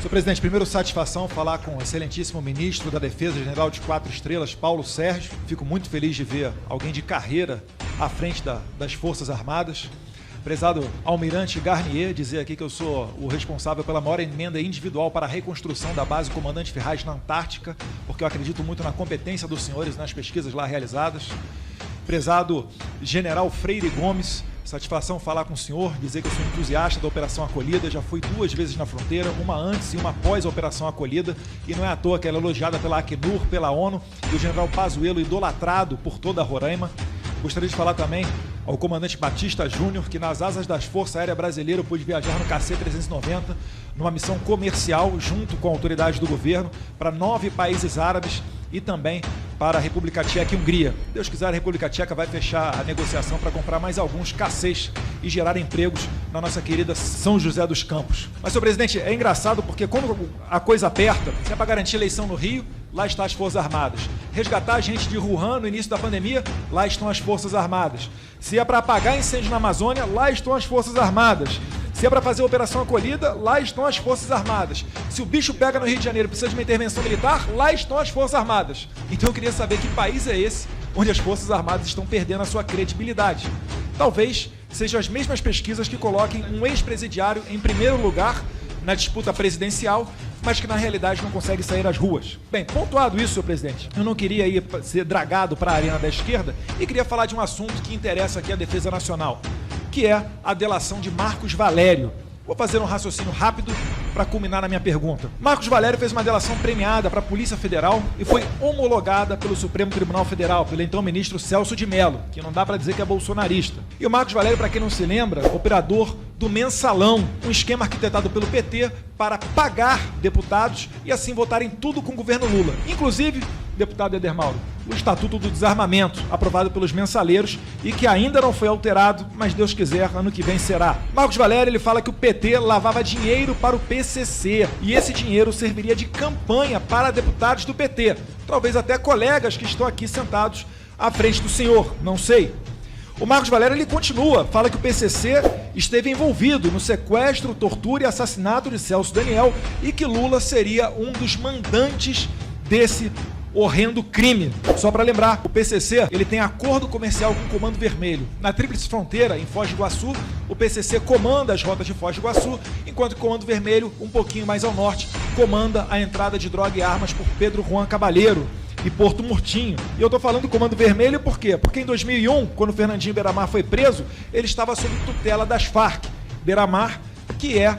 Senhor presidente, primeiro satisfação falar com o excelentíssimo ministro da Defesa, general de 4 estrelas, Paulo Sérgio. Fico muito feliz de ver alguém de carreira à frente das Forças Armadas. Prezado Almirante Garnier, dizer aqui que eu sou o responsável pela maior emenda individual para a reconstrução da base Comandante Ferraz na Antártica, porque eu acredito muito na competência dos senhores nas pesquisas lá realizadas. Prezado General Freire Gomes, satisfação falar com o senhor, dizer que eu sou entusiasta da Operação Acolhida, já fui 2 vezes na fronteira, uma antes e uma após a Operação Acolhida, e não é à toa que ela é elogiada pela Acnur, pela ONU, e o general Pazuello idolatrado por toda a Roraima. Gostaria de falar também ao comandante Batista Júnior, que nas asas das Forças Aéreas Brasileiras pôde viajar no KC-390, numa missão comercial junto com a autoridade do governo, para 9 países árabes e também para a República Tcheca e Hungria. Deus quiser, a República Tcheca vai fechar a negociação para comprar mais alguns KCs e gerar empregos na nossa querida São José dos Campos. Mas, senhor presidente, é engraçado porque quando a coisa aperta, se é para garantir eleição no Rio, lá estão as Forças Armadas. Resgatar a gente de Wuhan no início da pandemia, lá estão as Forças Armadas. Se é para apagar incêndio na Amazônia, lá estão as Forças Armadas. Se é para fazer a Operação Acolhida, lá estão as Forças Armadas. Se o bicho pega no Rio de Janeiro e precisa de uma intervenção militar, lá estão as Forças Armadas. Então eu queria saber que país é esse onde as Forças Armadas estão perdendo a sua credibilidade. Talvez sejam as mesmas pesquisas que coloquem um ex-presidiário em primeiro lugar na disputa presidencial, mas que na realidade não consegue sair às ruas. Bem, pontuado isso, senhor presidente, eu não queria ir ser dragado para a arena da esquerda e queria falar de um assunto que interessa aqui a defesa nacional, que é a delação de Marcos Valério. Vou fazer um raciocínio rápido para culminar na minha pergunta. Marcos Valério fez uma delação premiada para a Polícia Federal e foi homologada pelo Supremo Tribunal Federal, pelo então ministro Celso de Mello, que não dá para dizer que é bolsonarista. E o Marcos Valério, para quem não se lembra, operador do Mensalão, um esquema arquitetado pelo PT para pagar deputados e assim votarem tudo com o governo Lula. Inclusive, deputado Eder Mauro, o Estatuto do Desarmamento, aprovado pelos mensaleiros e que ainda não foi alterado, mas Deus quiser, ano que vem será. Marcos Valério, ele fala que o PT lavava dinheiro para o PCC e esse dinheiro serviria de campanha para deputados do PT, talvez até colegas que estão aqui sentados à frente do senhor, não sei. O Marcos Valério, ele continua, fala que o PCC esteve envolvido no sequestro, tortura e assassinato de Celso Daniel e que Lula seria um dos mandantes desse horrendo crime. Só para lembrar, o PCC ele tem acordo comercial com o Comando Vermelho. Na Tríplice Fronteira, em Foz do Iguaçu, o PCC comanda as rotas de Foz do Iguaçu, enquanto o Comando Vermelho, um pouquinho mais ao norte, comanda a entrada de droga e armas por Pedro Juan Cabalheiro e Porto Murtinho. E eu tô falando do Comando Vermelho por quê? Porque em 2001, quando Fernandinho Beiramar foi preso, ele estava sob tutela das Farc. Beiramar, que é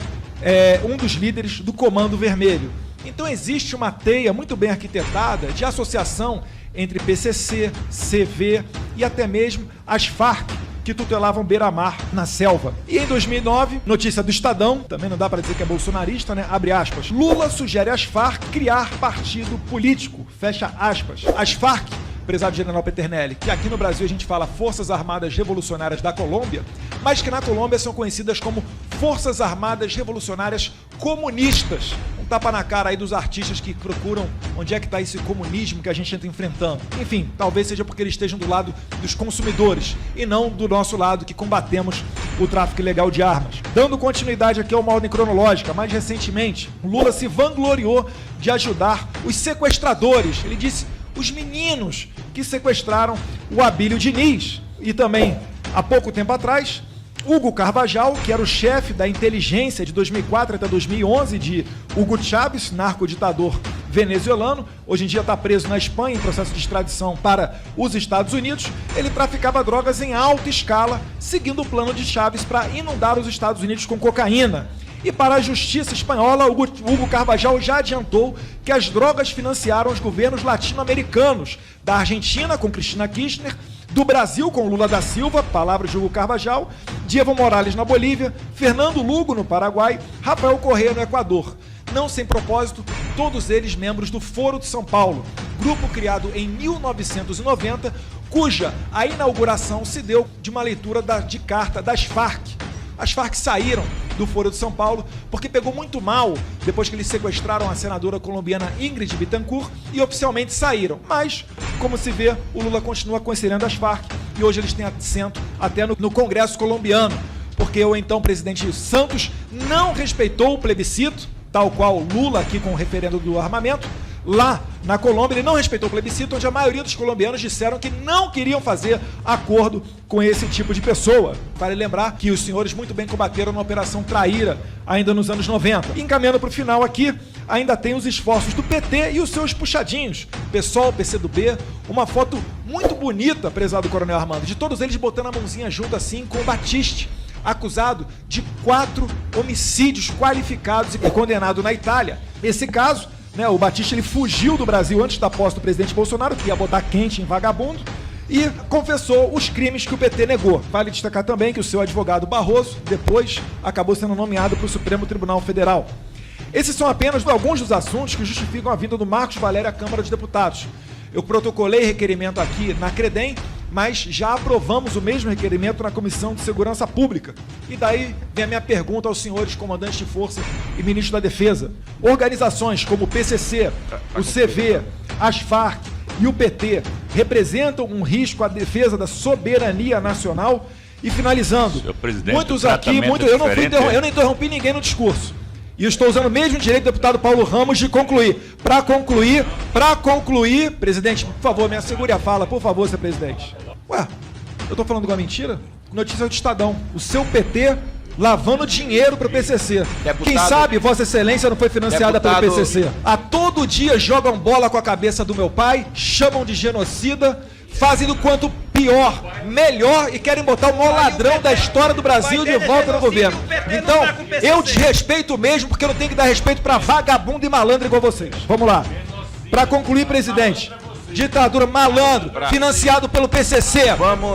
um dos líderes do Comando Vermelho. Então existe uma teia muito bem arquitetada de associação entre PCC, CV e até mesmo as Farc, que tutelavam Beiramar na selva. E em 2009, notícia do Estadão, também não dá para dizer que é bolsonarista, né? Abre aspas. Lula sugere às Farc criar partido político. Fecha aspas. As Farc, prezado general Peternelli, que aqui no Brasil a gente fala Forças Armadas Revolucionárias da Colômbia, mas que na Colômbia são conhecidas como Forças Armadas Revolucionárias Comunistas. Um tapa na cara aí dos artistas que procuram onde é que está esse comunismo que a gente está enfrentando. Enfim, talvez seja porque eles estejam do lado dos consumidores e não do nosso lado que combatemos o tráfico ilegal de armas. Dando continuidade aqui a uma ordem cronológica, mais recentemente, Lula se vangloriou de ajudar os sequestradores. Ele disse os meninos que sequestraram o Abílio Diniz. E também, há pouco tempo atrás, Hugo Carvajal, que era o chefe da inteligência de 2004 até 2011 de Hugo Chávez, narcoditador venezuelano, hoje em dia está preso na Espanha em processo de extradição para os Estados Unidos. Ele traficava drogas em alta escala, seguindo o plano de Chávez para inundar os Estados Unidos com cocaína. E para a justiça espanhola, Hugo Carvajal já adiantou que as drogas financiaram os governos latino-americanos, da Argentina com Cristina Kirchner, do Brasil com Lula da Silva, palavras de Hugo Carvajal, de Evo Morales na Bolívia, Fernando Lugo no Paraguai, Rafael Correa no Equador. Não sem propósito, todos eles membros do Foro de São Paulo, grupo criado em 1990, cuja a inauguração se deu de uma leitura de carta das Farc. As Farc saíram do Foro de São Paulo porque pegou muito mal depois que eles sequestraram a senadora colombiana Ingrid Betancourt e oficialmente saíram. Mas, como se vê, o Lula continua aconselhando as Farc e hoje eles têm assento até no Congresso colombiano, porque o então presidente Santos não respeitou o plebiscito, tal qual Lula aqui com o referendo do armamento. Lá na Colômbia, ele não respeitou o plebiscito, onde a maioria dos colombianos disseram que não queriam fazer acordo com esse tipo de pessoa. Vale lembrar que os senhores muito bem combateram na Operação Traíra, ainda nos anos 90. Encaminhando para o final aqui, ainda tem os esforços do PT e os seus puxadinhos. PSOL, PCdoB, uma foto muito bonita, prezado Coronel Armando, de todos eles botando a mãozinha junto assim com o Batiste, acusado de 4 homicídios qualificados e condenado na Itália. Esse caso, o Batiste ele fugiu do Brasil antes da posse do presidente Bolsonaro, que ia botar quente em vagabundo, e confessou os crimes que o PT negou. Vale destacar também que o seu advogado Barroso, depois, acabou sendo nomeado para o Supremo Tribunal Federal. Esses são apenas alguns dos assuntos que justificam a vinda do Marcos Valério à Câmara dos Deputados. Eu protocolei requerimento aqui na CREDEM, mas já aprovamos o mesmo requerimento na Comissão de Segurança Pública. E daí vem a minha pergunta aos senhores comandantes de força e ministro da Defesa. Organizações como o PCC, o CV, as Farc e o PT representam um risco à defesa da soberania nacional? E finalizando, muitos aqui, eu não interrompi ninguém no discurso. E eu estou usando o mesmo direito do deputado Paulo Ramos de concluir. Para concluir, presidente, por favor, me assegure a fala, por favor, senhor presidente. Ué, eu estou falando alguma mentira? Notícia do Estadão. O seu PT lavando dinheiro para o PCC. Deputado, quem sabe Vossa Excelência não foi financiada pelo PCC? A todo dia jogam bola com a cabeça do meu pai, chamam de genocida, fazem do quanto pior, melhor e querem botar o maior ladrão da história do Brasil de volta no governo. Então, eu desrespeito mesmo, porque eu não tenho que dar respeito para vagabundo e malandro igual vocês. Vamos lá. Para concluir, presidente, ditadura, malandro, financiado pelo PCC,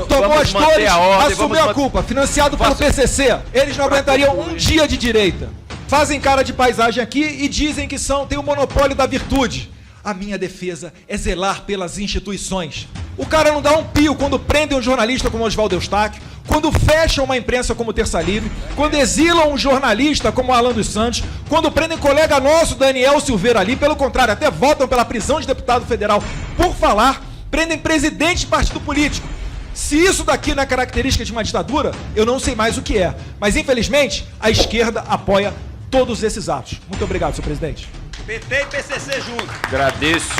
tomou as dores, assumiu a culpa, financiado pelo PCC, eles não aguentariam um dia de direita. Fazem cara de paisagem aqui e dizem que têm o monopólio da virtude. A minha defesa é zelar pelas instituições. O cara não dá um pio quando prendem um jornalista como Oswaldo Eustáquio, quando fecham uma imprensa como Terça Livre, quando exilam um jornalista como Alan dos Santos, quando prendem colega nosso Daniel Silveira ali, pelo contrário, até votam pela prisão de deputado federal por falar, prendem presidente de partido político. Se isso daqui não é característica de uma ditadura, eu não sei mais o que é. Mas, infelizmente, a esquerda apoia todos esses atos. Muito obrigado, senhor presidente. PT e PCC juntos. Agradeço.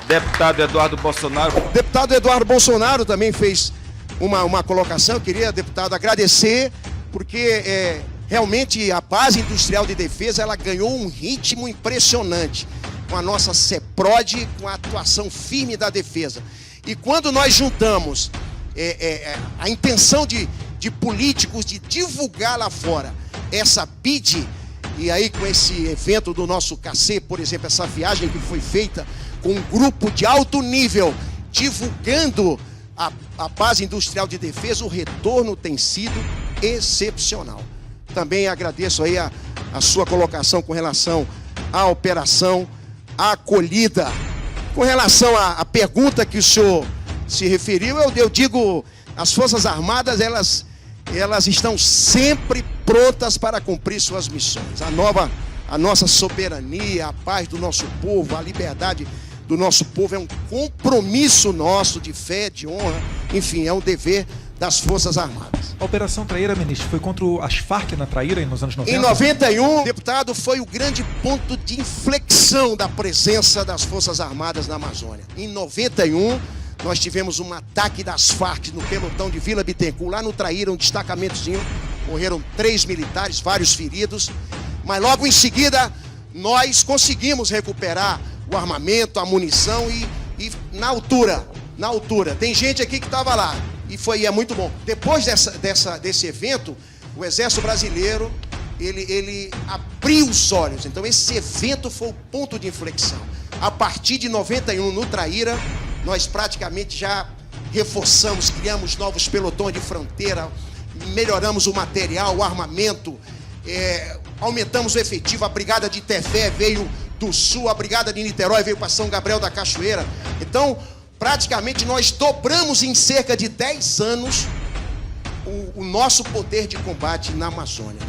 Deputado Eduardo Bolsonaro. O deputado Eduardo Bolsonaro também fez uma colocação. Eu queria, deputado, agradecer, porque realmente a base industrial de defesa ela ganhou um ritmo impressionante com a nossa CEPROD, com a atuação firme da defesa. E quando nós juntamos a intenção de políticos de divulgar lá fora essa BID, e aí com esse evento do nosso KC, por exemplo, essa viagem que foi feita com um grupo de alto nível, divulgando a base industrial de defesa, o retorno tem sido excepcional. Também agradeço aí a sua colocação com relação à operação acolhida. Com relação à pergunta que o senhor se referiu, eu digo, as Forças Armadas, elas estão sempre prontas para cumprir suas missões. A nossa soberania, a paz do nosso povo, a liberdade do nosso povo é um compromisso nosso de fé, de honra, enfim, é um dever das Forças Armadas. A Operação Traíra, ministro, foi contra as Farc na Traíra nos anos 90? Em 91, deputado, foi o grande ponto de inflexão da presença das Forças Armadas na Amazônia. Em 91, nós tivemos um ataque das Farc no pelotão de Vila Bittencourt, lá no Traíra, um destacamentozinho, morreram 3 militares, vários feridos, mas logo em seguida nós conseguimos recuperar o armamento, a munição e na altura, tem gente aqui que estava lá, e é muito bom. Depois desse evento, o Exército Brasileiro, ele abriu os olhos, então esse evento foi o ponto de inflexão. A partir de 91, no Traíra, nós praticamente já reforçamos, criamos novos pelotões de fronteira, melhoramos o material, o armamento, aumentamos o efetivo, a Brigada de Tefé veio do Sul, a Brigada de Niterói veio para São Gabriel da Cachoeira. Então, praticamente nós dobramos em cerca de 10 anos o nosso poder de combate na Amazônia.